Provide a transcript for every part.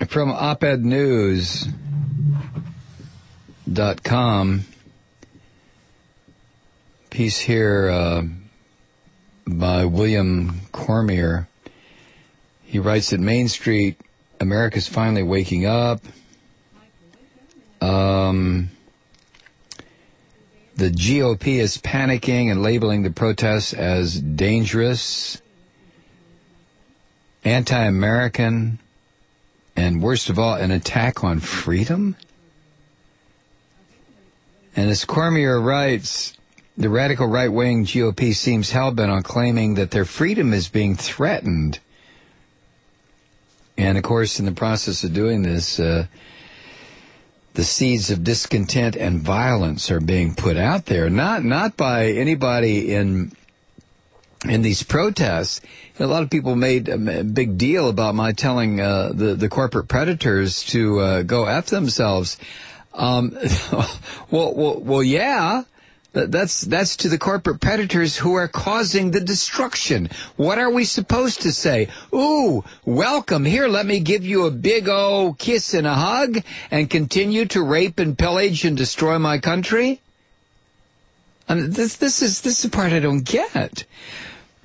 From opednews.com, piece here by William Cormier. He writes that Main Street, America's finally waking up. The GOP is panicking and labeling the protests as dangerous, anti-American, and worst of all, an attack on freedom. And as Cormier writes, the radical right-wing GOP seems hell-bent on claiming that their freedom is being threatened. And, of course, in the process of doing this, the seeds of discontent and violence are being put out there, not by anybody in these protests. A lot of people made a big deal about my telling the corporate predators to go F themselves. Well, yeah. That's to the corporate predators who are causing the destruction. What are we supposed to say? Ooh, welcome. Here, let me give you a big old kiss and a hug and continue to rape and pillage and destroy my country? This is the part I don't get.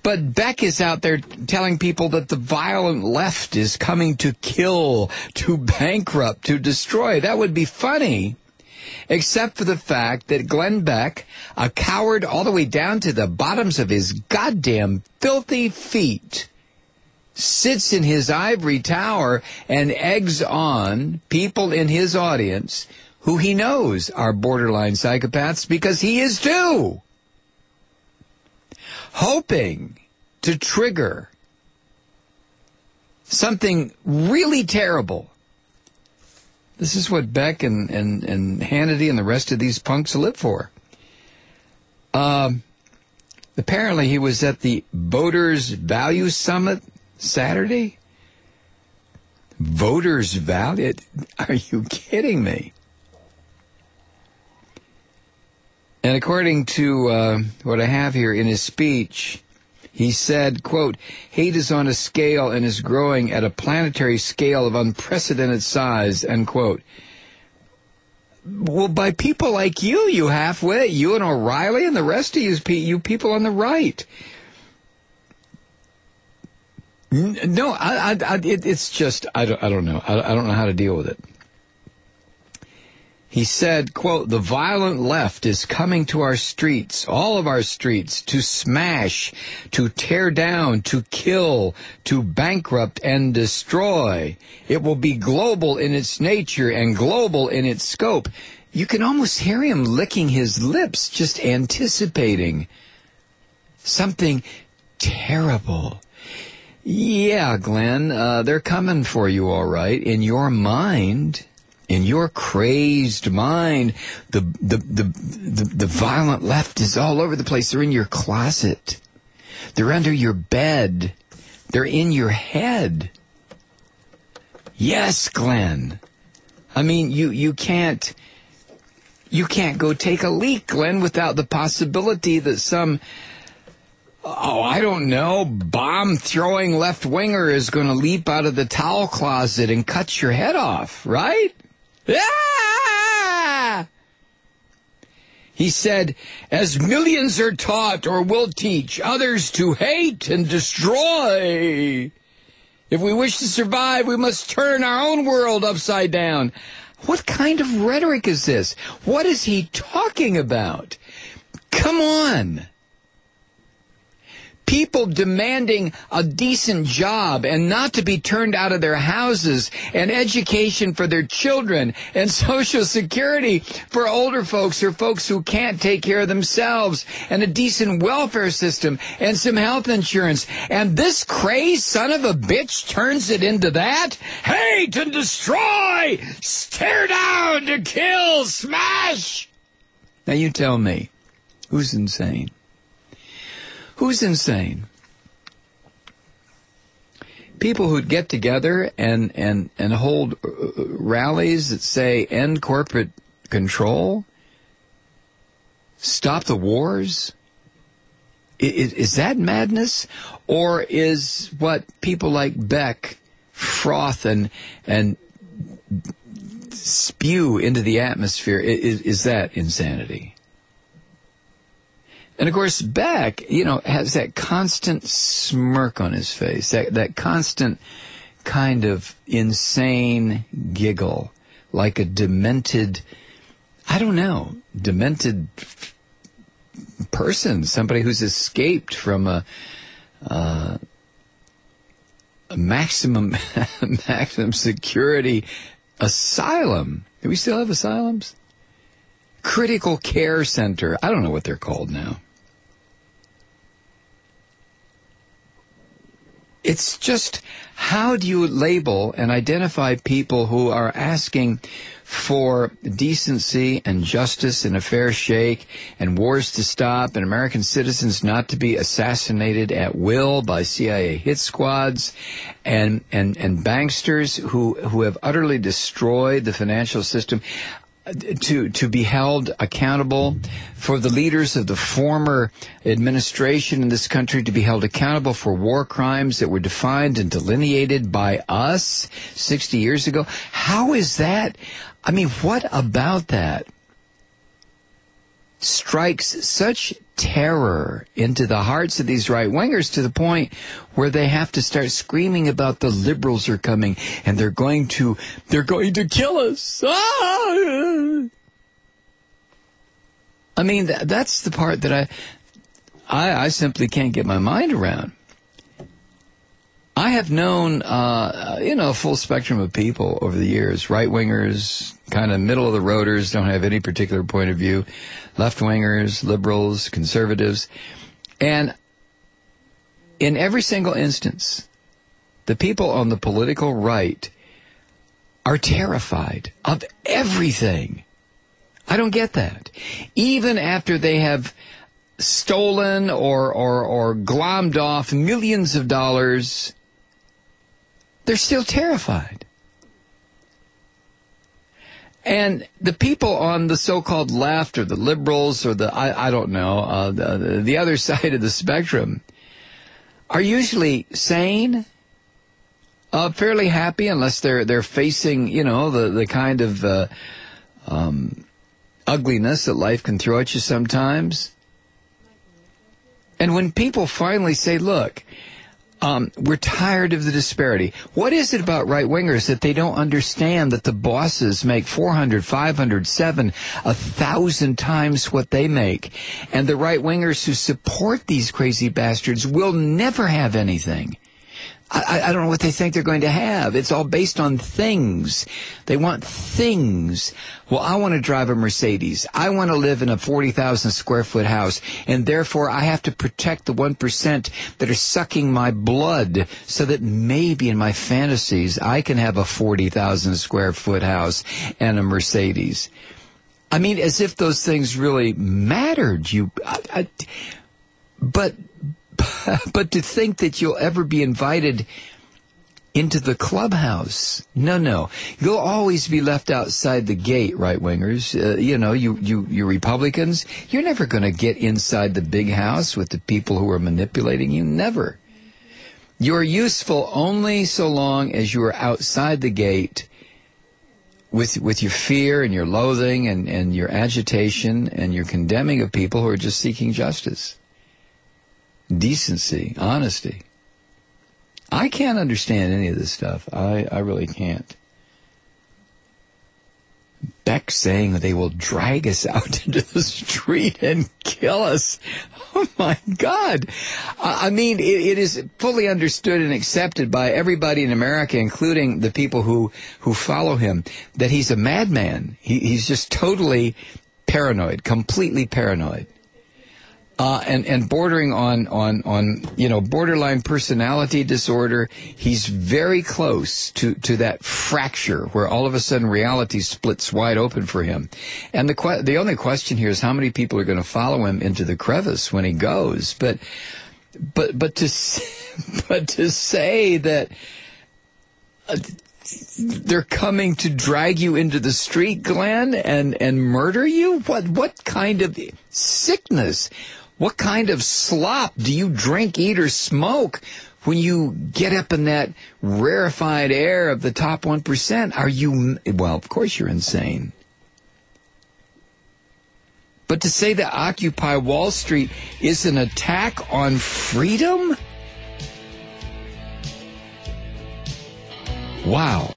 But Beck is out there telling people that the violent left is coming to kill, to bankrupt, to destroy. That would be funny. Except for the fact that Glenn Beck, a coward all the way down to the bottoms of his goddamn filthy feet, sits in his ivory tower and eggs on people in his audience who he knows are borderline psychopaths, because he is too, hoping to trigger something really terrible. This is what Beck and Hannity and the rest of these punks live for. Apparently he was at the Voters Value Summit Saturday. Voters Value? Are you kidding me? And according to what I have here in his speech, he said, quote, hate is on a scale and is growing at a planetary scale of unprecedented size, end quote. Well, by people like you halfwit, you and O'Reilly and the rest of you people on the right. No, it's just, I don't know. I don't know how to deal with it. He said, quote, the violent left is coming to our streets, all of our streets, to smash, to tear down, to kill, to bankrupt and destroy. It will be global in its nature and global in its scope. You can almost hear him licking his lips, just anticipating something terrible. Yeah, Glenn, they're coming for you, all right, in your mind. In your crazed mind, the violent left is all over the place. They're in your closet. They're under your bed. They're in your head. Yes, Glenn. I mean, you can't go take a leak, Glenn, without the possibility that some, I don't know, bomb-throwing left-winger is going to leap out of the towel closet and cut your head off, right? Ah! He said, as millions are taught or will teach others to hate and destroy, if we wish to survive, we must turn our own world upside down. What kind of rhetoric is this? What is he talking about? Come on. People demanding a decent job and not to be turned out of their houses, and education for their children, and Social Security for older folks or folks who can't take care of themselves, and a decent welfare system and some health insurance. And this crazed son of a bitch turns it into that? Hate and destroy, tear down, to kill, smash. Now you tell me, who's insane? Who's insane? People who'd get together and hold rallies that say end corporate control, stop the wars. Is that madness? Or is what people like Beck froth and spew into the atmosphere, is that insanity? And of course, Beck, has that constant smirk on his face, that constant kind of insane giggle, like a demented person, somebody who's escaped from a maximum security asylum. Do we still have asylums? Critical care center. I don't know what they're called now. It's just, how do you label and identify people who are asking for decency and justice and a fair shake and wars to stop and American citizens not to be assassinated at will by CIA hit squads and banksters who have utterly destroyed the financial system, to be held accountable, for the leaders of the former administration in this country to be held accountable for war crimes that were defined and delineated by us 60 years ago? How is that? I mean, what about that strikes such terror into the hearts of these right-wingers to the point where they have to start screaming about the liberals are coming and they're going to kill us. Ah! I mean, that's the part that I simply can't get my mind around. I have known, a full spectrum of people over the years. Right-wingers, kind of middle-of-the-roaders, don't have any particular point of view. Left-wingers, liberals, conservatives. And in every single instance, the people on the political right are terrified of everything. I don't get that. Even after they have stolen or glommed off millions of dollars, they're still terrified. And the people on the so-called left or the liberals or the other side of the spectrum are usually sane, fairly happy, unless they're facing, the kind of ugliness that life can throw at you sometimes. And when people finally say, look, we're tired of the disparity. What is it about right-wingers that they don't understand that the bosses make 400, 500, 7, 1,000 times what they make? And the right-wingers who support these crazy bastards will never have anything. I don't know what they think they're going to have. It's all based on things. They want things. Well, I want to drive a Mercedes. I want to live in a 40,000 square foot house, and therefore I have to protect the 1% that are sucking my blood so that maybe in my fantasies I can have a 40,000 square foot house and a Mercedes. I mean, as if those things really mattered. But to think that you'll ever be invited into the clubhouse, no. You'll always be left outside the gate, right-wingers. You Republicans, you're never going to get inside the big house with the people who are manipulating you. Never. You're useful only so long as you are outside the gate with your fear and your loathing and your agitation and your condemning of people who are just seeking justice. Decency, honesty. I can't understand any of this stuff. I really can't. Beck saying that they will drag us out into the street and kill us. Oh, my God. I mean, it is fully understood and accepted by everybody in America, including the people who follow him, that he's a madman. He's just totally paranoid, completely paranoid. And bordering on borderline personality disorder. He's very close to that fracture where all of a sudden reality splits wide open for him. And the only question here is how many people are going to follow him into the crevice when he goes. But to say that they're coming to drag you into the street, Glenn, and murder you? What kind of sickness? What kind of slop do you drink, eat, or smoke when you get up in that rarefied air of the top 1%, are you, well, of course you're insane. But to say that Occupy Wall Street is an attack on freedom? Wow.